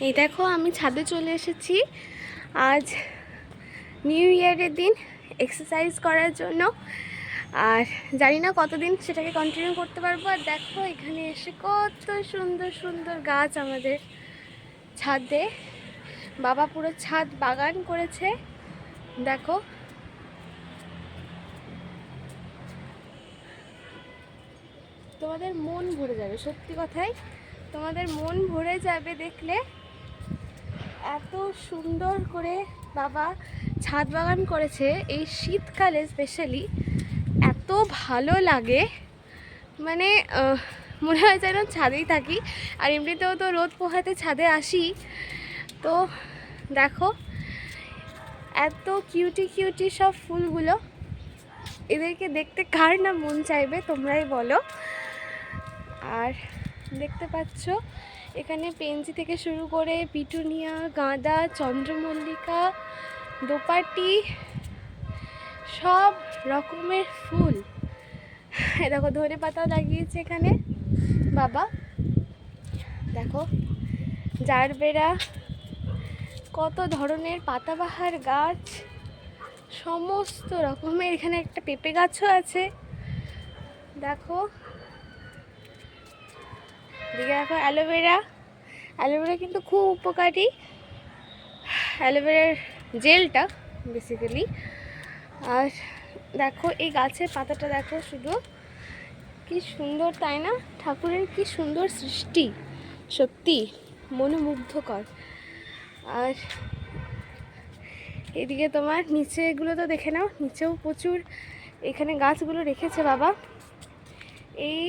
এই দেখো আমি ছাদে চলে এসেছি আজ নিউ ইয়ারের দিন এক্সারসাইজ করার জন্য। আর জানি না কতদিন সেটাকে কন্টিনিউ করতে পারবো। আর দেখো এখানে এসে কত সুন্দর সুন্দর গাছ আমাদের ছাদে। বাবা পুরো ছাদ বাগান করেছে। দেখো তোমাদের মন ভরে যাবে, সত্যি কথাই তোমাদের মন ভরে যাবে দেখলে। এত সুন্দর করে বাবা ছাদ বাগান করেছে, এই শীতকালে স্পেশালি এত ভালো লাগে, মানে মনে হয় যেন ছাদেই থাকি। আর এমনিতেও তো রোদ পোহাতে ছাদে আসি। তো দেখো এত কিউটি কিউটি সব ফুলগুলো, এদেরকে দেখতে কার না মন চাইবে তোমরাই বলো। আর দেখতে পাচ্ছ এখানে পেনজি থেকে শুরু করে পিটুনিয়া, গাঁদা, চন্দ্রমল্লিকা, দোপাটি, সব রকমের ফুল। দেখো ধনে পাতাও লাগিয়েছে এখানে বাবা। দেখো জারবেরা, কত ধরনের পাতাবাহার গাছ, সমস্ত রকমের। এখানে একটা পেঁপে গাছও আছে। দেখো দিকে দেখো অ্যালোভেরা। অ্যালোভেরা কিন্তু খুব উপকারী, অ্যালোভেরার জেলটা বেসিক্যালি। আর দেখো এই গাছের পাতাটা দেখো শুধু, কি সুন্দর তাই না? ঠাকুরের কি সুন্দর সৃষ্টি, সত্যি মনোমুগ্ধকর। আর এদিকে তোমার নিচে এগুলো তো দেখে নাও, নিচেও প্রচুর এখানে গাছগুলো রেখেছে বাবা। এই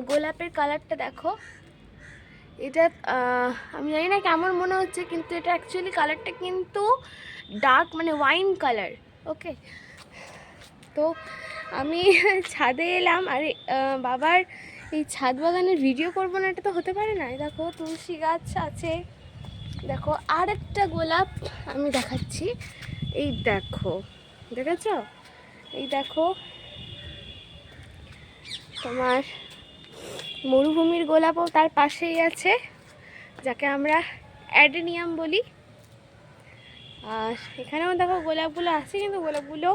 গোলাপের কালারটা দেখো, এটা আমি জানি না কেমন মনে হচ্ছে, কিন্তু এটা অ্যাকচুয়ালি কালারটা কিন্তু ডার্ক, মানে ওয়াইন কালার। ওকে, তো আমি ছাদে এলাম আর বাবার এই ছাদ বাগানের ভিডিও করবো না, এটা তো হতে পারে না। দেখো তুলসী গাছ আছে, দেখো আর একটা গোলাপ আমি দেখাচ্ছি। এই দেখো, দেখেছ? এই দেখো তোমার মরুভূমির গোলাপও তার পাশেই আছে, যাকে আমরা অ্যাডেনিয়াম বলি। আর এখানেও দেখো গোলাপগুলো আছে, কিন্তু গোলাপগুলো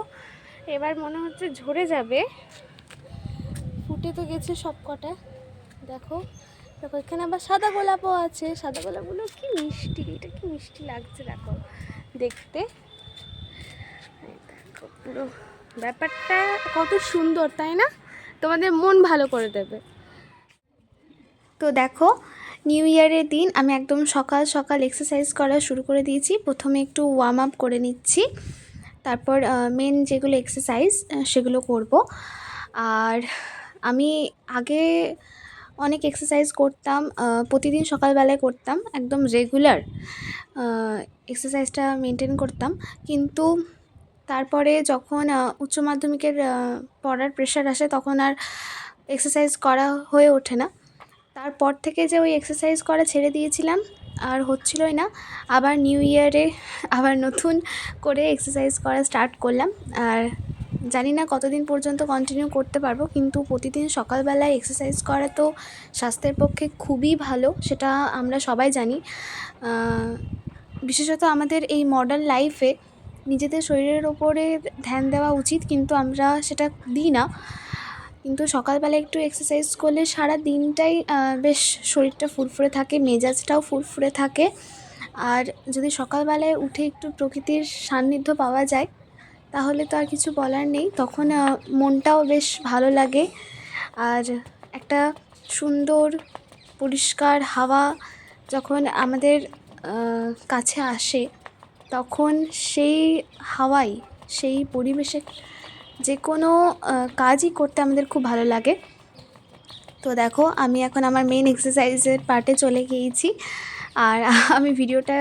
এবার মনে হচ্ছে ঝরে যাবে, ফুটে তো গেছে সব কটা। দেখো দেখো এখানে আবার সাদা গোলাপও আছে। সাদা গোলাপগুলো কি মিষ্টি, এটা কি মিষ্টি লাগছে দেখো দেখতে। দেখো পুরো ব্যাপারটা কত সুন্দর তাই না? তোমাদের মন ভালো করে দেবে। তো দেখো নিউ ইয়ারের দিন আমি একদম সকাল সকাল এক্সারসাইজ করা শুরু করে দিয়েছি। প্রথমে একটু ওয়ার্ম আপ করে নিচ্ছি, তারপর মেন যেগুলো এক্সারসাইজ সেগুলো করব। আর আমি আগে অনেক এক্সারসাইজ করতাম, প্রতিদিন সকালবেলায় করতাম, একদম রেগুলার এক্সারসাইজটা মেনটেন করতাম। কিন্তু তারপরে যখন উচ্চ মাধ্যমিকের পড়ার প্রেশার আসে, তখন আর এক্সারসাইজ করা হয়ে ওঠে না। তারপর থেকে যে ওই এক্সারসাইজ করা ছেড়ে দিয়েছিলাম, আর হচ্ছিলই না। আবার নিউ ইয়ারে আবার নতুন করে এক্সারসাইজ করা স্টার্ট করলাম। আর জানি না কতদিন পর্যন্ত কন্টিনিউ করতে পারবো, কিন্তু প্রতিদিন সকালবেলায় এক্সারসাইজ করা তো স্বাস্থ্যের পক্ষে খুবই ভালো, সেটা আমরা সবাই জানি। বিশেষত আমাদের এই মডার্ন লাইফে নিজেদের শরীরের ওপরে ধ্যান দেওয়া উচিত, কিন্তু আমরা সেটা দিই না। কিন্তু সকালবেলা একটু এক্সারসাইজ করলে সারা দিনটাই বেশ শরীরটা ফুরফুরে থাকে, মেজাজটাও ফুরফুরে থাকে। আর যদি সকালবেলায় উঠে একটু প্রকৃতির সান্নিধ্য পাওয়া যায়, তাহলে তো আর কিছু বলার নেই। তখন মনটাও বেশ ভালো লাগে। আর একটা সুন্দর পরিষ্কার হাওয়া যখন আমাদের কাছে আসে, তখন সেই হাওয়াই, সেই পরিবেশে যে কোনো কাজই করতে আমাদের খুব ভালো লাগে। তো দেখো আমি এখন আমার মেন এক্সারসাইজের পার্টে চলে গিয়েছি। আর আমি ভিডিওটা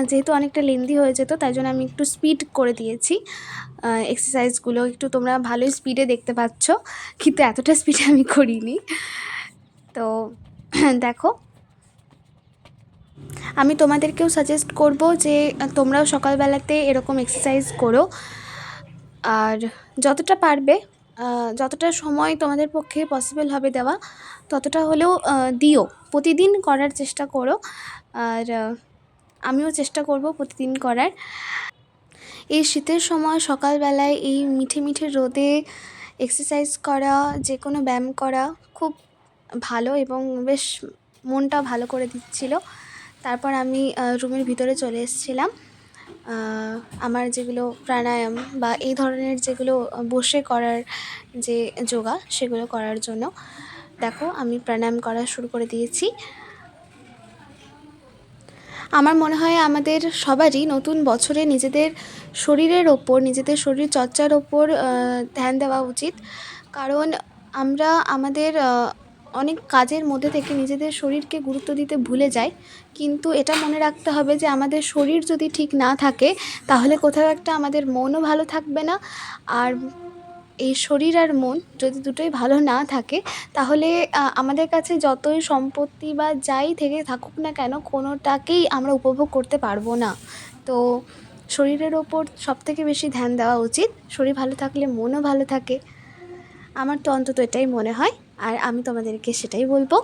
যেহেতু অনেকটা লেন্দি হয়ে যেত, তাই জন্য আমি একটু স্পিড করে দিয়েছি। এক্সারসাইজগুলো একটু তোমরা ভালোই স্পিডে দেখতে পাচ্ছ, কিন্তু এতটা স্পিডে আমি করিনি। তো দেখো আমি তোমাদেরকেও সাজেস্ট করব যে তোমরাও সকালবেলাতে এরকম এক্সারসাইজ করো। আর যতটা পারবে, যতটা সময় তোমাদের পক্ষে পসিবল হবে দেওয়া, ততটা হলেও দিও, প্রতিদিন করার চেষ্টা করো। আর আমিও চেষ্টা করব প্রতিদিন করার। এই শীতের সময় সকালবেলায় এই মিঠে মিঠে রোদে এক্সারসাইজ করা, যে কোনো ব্যায়াম করা খুব ভালো এবং বেশ মনটা ভালো করে দিচ্ছিল। তারপর আমি রুমের ভিতরে চলে এসেছিলাম আমার যেগুলো প্রাণায়াম বা এই ধরনের যেগুলো বসে করার যে যোগা, সেগুলো করার জন্য। দেখো আমি প্রাণায়াম করা শুরু করে দিয়েছি। আমার মনে হয় আমাদের সবারই নতুন বছরে নিজেদের শরীরের ওপর, নিজেদের শরীর চর্চার ওপর ধ্যান দেওয়া উচিত। কারণ আমরা আমাদের অনেক কাজের মধ্যে থেকে নিজেদের শরীরকে গুরুত্ব দিতে ভুলে যাই। কিন্তু এটা মনে রাখতে হবে যে আমাদের শরীর যদি ঠিক না থাকে, তাহলে কোথাও একটা আমাদের মনও ভালো থাকবে না। আর এই শরীর আর মন যদি দুটোই ভালো না থাকে, তাহলে আমাদের কাছে যতই সম্পত্তি বা যাই থেকে থাকুক না কেন, কোনোটাকেই আমরা উপভোগ করতে পারবো না। তো শরীরের ওপর সবথেকে বেশি ধ্যান দেওয়া উচিত। শরীর ভালো থাকলে মনও ভালো থাকে, আমার তো অন্তত এটাই মনে হয়, আর আমি তোমাদেরকে সেটাই বলবো।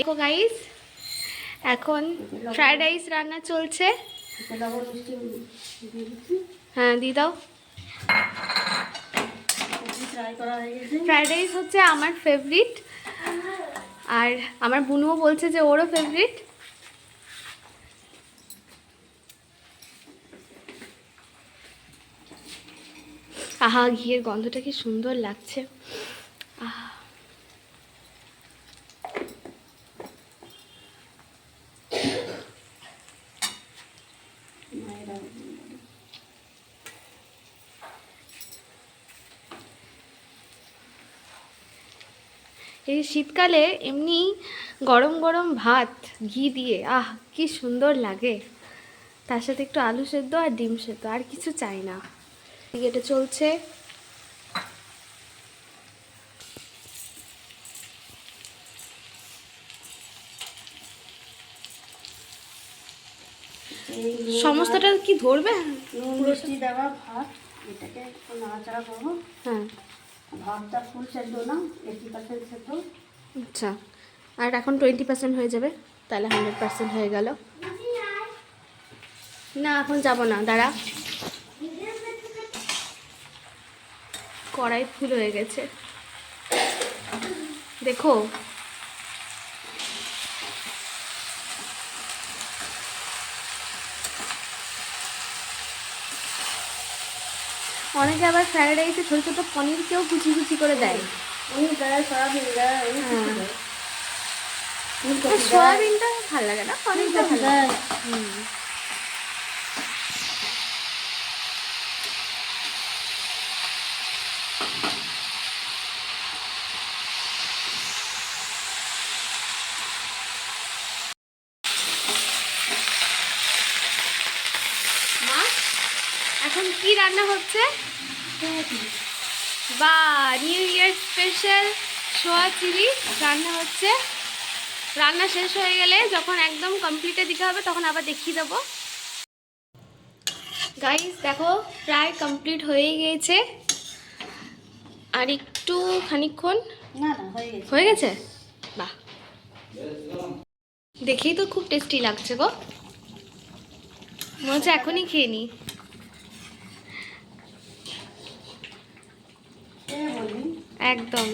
দেখো গাইস, এখন ফ্রায়েড রাইস রান্না চলছে। হ্যাঁ দিয়ে দাও। ফ্রায়েড রাইস হচ্ছে আমার ফেভারিট, আর আমার বুনুও বলছে যে ওরও ফেভারিট। আহা, ঘিয়ের গন্ধটা কি সুন্দর লাগছে। আহা, এই শীতকালে এমনি গরম গরম ভাত ঘি দিয়ে কি সুন্দর লাগে। তার সাথে একটু আলু সেদ্ধ আর ডিম সেদ্ধ, আর কিছু চাই না। এটা চলছে। সমস্তটা কি ধরবে? মিষ্টি দেওয়া ভাত, এটাকে একটু নাড়াচাড়া করবো। হ্যাঁ, ভাতটা ফুল সেদ্ধ না, 80% সেদ্ধ। আচ্ছা, আর এখন 20% হয়ে যাবে, তাহলে 100% হয়ে গেল। না এখন যাব না, দাঁড়া। কড়াই ফুল হয়ে গেছে দেখো। অনেকে আবার ফ্রাইড রাইসে ছোটো ছোটো পনিরকেও কুচি কুচি করে দেয়। সয়াবিনটা ভালো লাগে না, পনিরটা ভালো লাগে। মা, এখন কি রান্না হচ্ছে? বা নিউ ইয়ার স্পেশাল সোয়া চিলি রান্না হচ্ছে। রান্না শেষ হয়ে গেলে যখন একদম কমপ্লিটে দিতে হবে, তখন আবার দেখিয়ে দেবো। গাইস দেখো, প্রায় কমপ্লিট হয়েই গিয়েছে, আর একটু খানিকক্ষণ। না হয়ে গেছে। বাহ, দেখেই তো খুব টেস্টি লাগছে গো, মনে হচ্ছে এখনই খেয়ে নিই। একদম।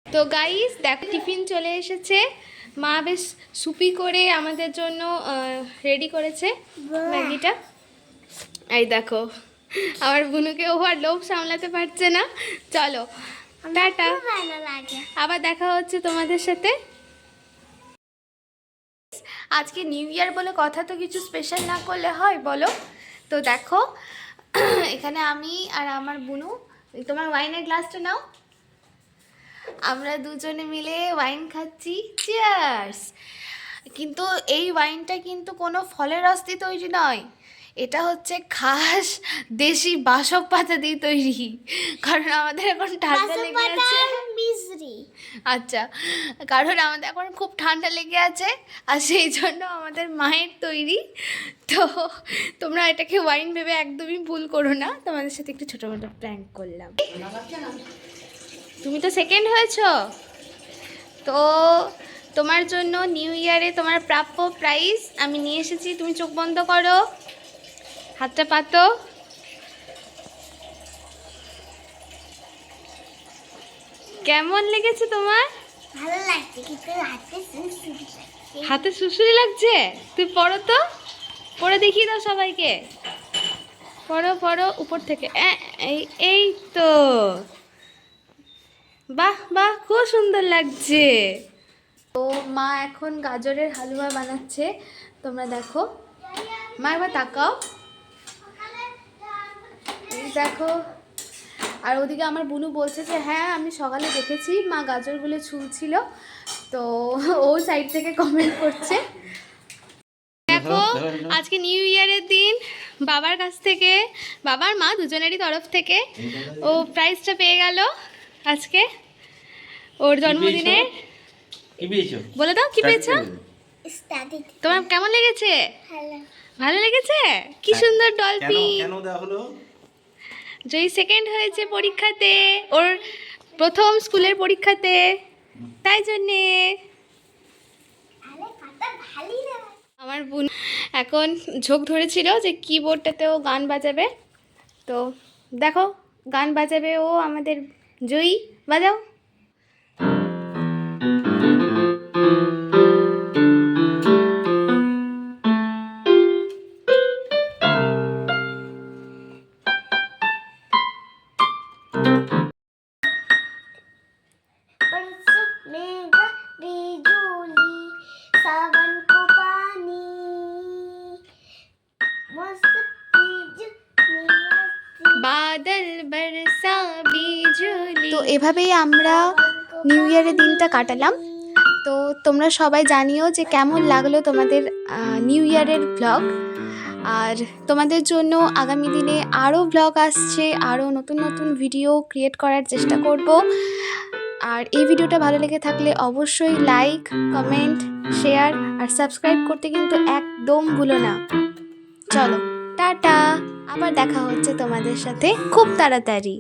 তো গাইস দেখো, টিফিন চলে এসেছে। মা বেশ সুপি করে আমাদের জন্য রেডি করেছে ম্যাগিটা। এই দেখো, আমার বুনুকে ও আর লোভ সামলাতে পারছে না। চলো টাটা, আবার দেখা হচ্ছে তোমাদের সাথে। আজকে নিউ ইয়ার বলে কথা, তো কিছু স্পেশাল না করলে হয় বলো? তো দেখো, এখানে আমি আর আমার বুনু, তোমার ওয়াইনের গ্লাসটা নাও, আমরা দুজনে মিলে ওয়াইন খাচ্ছি। চিয়ার্স। কিন্তু এই ওয়াইনটা কিন্তু কোনো ফলের রস দিয়ে তৈরি নয়, এটা হচ্ছে খাস দেশি বাসক পাতা দিয়ে তৈরি, কারণ আমাদের এখন ঠান্ডা লেগে আছে। আচ্ছা, কারণ আমাদের এখন খুব ঠান্ডা লেগে আছে, আর সেই জন্য আমাদের মায়ের তৈরি। তো তোমরা এটাকে ওয়াইন ভেবে একদমই ভুল করো না, তোমাদের সাথে একটু ছোটো মোটো প্র্যাঙ্ক করলাম। তুমি তো সেকেন্ড হয়েছো, তো তোমার জন্য নিউ ইয়ারে তোমার প্রাপ্য প্রাইজ আমি নিয়ে এসেছি। তুমি চোখ বন্ধ করো, হাতটা পাতো। কেমন লেগেছে তোমার? ভালো লাগছে, কিন্তু হাতে সুসুরি লাগছে? তুই পড়ো তো, পড়ে দেখিয়ে দাও সবাইকে। পড়ো পড়ো উপর থেকে। এই এই তো, বাহ বাহ, খুব সুন্দর লাগছে। তো মা এখন গাজরের হালুয়া বানাচ্ছে, তোমরা দেখো। মা এবার তাকাও, এই দেখো। আর ওদিকে আমার বুনু বলছে যে হ্যাঁ আমি সকালে দেখেছি মা গাজরগুলো ছুলছিল, তো ও সাইড থেকে কমেন্ট করছে। দেখো আজকে নিউ ইয়ারের দিন বাবার কাছ থেকে, বাবার মা দুজনেরই তরফ থেকে ও প্রাইজটা পেয়ে গেল আজকে ওর জন্মদিনে। বলে দাও কি পেয়েছো? তোমার কেমন লেগেছে? ভালো লেগেছে? কি সুন্দর ডলফিন। জয়ী সেকেন্ড হয়েছে পরীক্ষাতে, ওর প্রথম স্কুলের পরীক্ষাতে, তাই জন্যে। আমার বোন এখন ঝোঁক ধরেছিল যে কিবোর্ডটাতেও গান বাজাবে, তো দেখো গান বাজাবে ও আমাদের জয়ী। বাজাও। বাদল বরসা বিজলি। তো এভাবেই আমরা নিউ ইয়ারের দিনটা কাটালাম। তো তোমরা সবাই জানিও যে কেমন লাগলো তোমাদের নিউ ইয়ারের ব্লগ। আর তোমাদের জন্য আগামী দিনে আরও ব্লগ আসছে, আরও নতুন নতুন ভিডিও ক্রিয়েট করার চেষ্টা করব। আর এই ভিডিওটা ভালো লেগে থাকলে অবশ্যই লাইক, কমেন্ট, শেয়ার আর সাবস্ক্রাইব করতে কিন্তু একদম ভুলো না। চলো টাটা, আবার দেখা হচ্ছে তোমাদের সাথে খুব তাড়াতাড়ি।